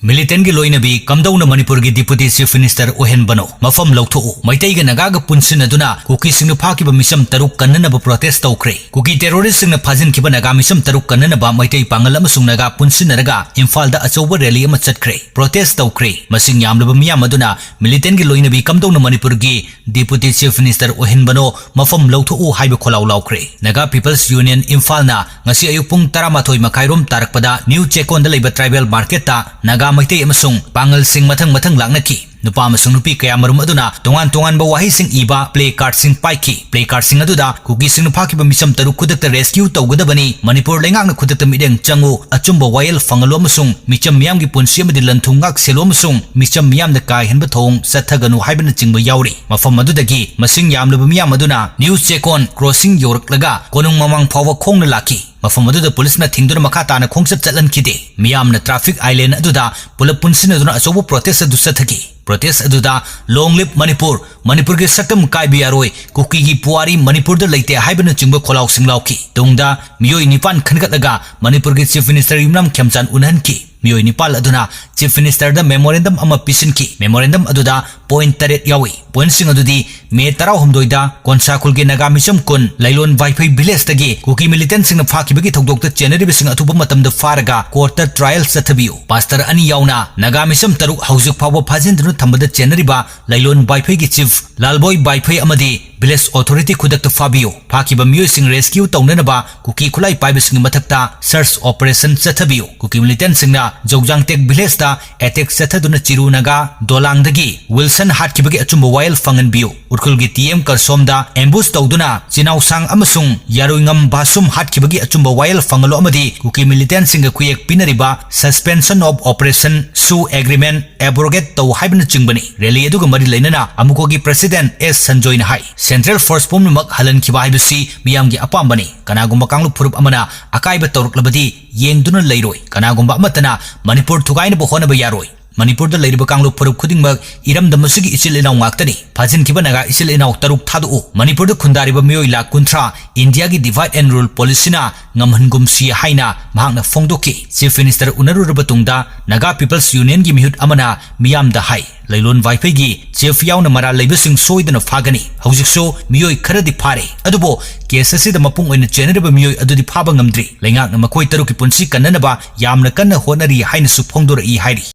Militant gi loinabi kamdouna Manipur gi Deputy Chief Minister oihanbano Mafam louthok maitai ga naga ga punsin aduna kuki singna phakiba misam taruk kannana ba protest tawkre kuki terrorist singna phajin kiba naga misam taruk kannana ba maitai pangal amasung naga punsin naraga Imphal da achoba rally ama chatkre protest tawkre masing yamlaba miyam aduna militant gi loinabi kamdouna Manipur gi Deputy Chief Minister oihanbano Mafam louthok haiba kholaw laukre naga People's Union Imphal na ngasi ayuk pung 12 makairom tarakpada new chekon da leiba tribal market ta naga maitai amasung pangal sing mathang laknaki nupa amasung nupi kaya marum aduna tongan ba wahi sing iba play card sing paiki play card sing aduda kuki sing nupa kiba misam taruk khudakta rescue tawgadabani Manipur lengak na khudakta mideng changu achumba wayel fangalo amasung micham miyam gi punsi amadi lanthungak selo amasung micham miyam da kai henba thong sathaganu haibana chingba yauri mafam adudagi masing yamlaba miyam aduna new chekon crossing yoraklaga konung mamang phawa khongna laki Mafam aduda police na thingduna makata na khongsap chatlan kide miyam na traffic island aduda pulap punsin aduna achobu protest adu sathagi protest aduda long live Manipur ge sakam kai biaroi kuki gi puari Manipur da leite haibana chingba kholaw singlauki tungda miyoi nipan khangatlaga Manipur ge chief minister Imram Khemchan unhan ki miyoi nipal aduna chief minister da memorandum ama pisin ki memorandum aduda point taret yawi point sing adudi me tarau humdoi da konsakul ge naga misam kun lailon wifi village tagi kuki militant sing na phaki bagi thokdok ta cheneri bising atuba matam da faraga quarter trial sathabiu pastor ani yauna naga misam taruk haujik phawa phajin dunu thambada cheneri ba lailon wifi gi chief lalboy wifi amadi village authority khudak ta fabiu phaki ba miyoi sing rescue tawnana ba kuki khulai pai bising mathakta search operation sathabiu kuki militant sing na Jogjangtek village ta attack sathaduna chiru naga dolang dagi Wilson hat kibagi achumba wild fangan biu urkul gi TM karsom da ambush tawduna chinaw sang amasung yaruingam basum hat kibagi achumba wild fangalo amadi kuki militant singa kuyek pinariba suspension of operation su agreement abrogate taw haibna chingbani rally aduga mari lainana amuko gi president S Sanjoy na hai central force pom mak halan kiba haibasi miyam gi apambani kanagumba kanglu phurup amana akaiba tawruklabadi yengduna leiroi kanagumba amatana Manipur thugaina bohona ba yaroi Manipur da leiriba kanglu phurup khudingmak iram da masigi isil inaw ngaktani phajin kiba naga isil inaw taruk thadu Manipur da khundariba miyoi la kunthra India gi divide and rule policy na ngamhangum si haina mahakna phongdoki chief minister unaruraba tungda naga people's union gi mihut amana miyam da hai lailon wifi gi chief yauna mara leibasing soidana phagani haujikso miyoi kharadi phare adubo case asi da mapung oina generaba miyoi adudi phaba ngamdri lengak na makoi taruki punsi kannana ba yamna kanna honari haina su phongdora I hairi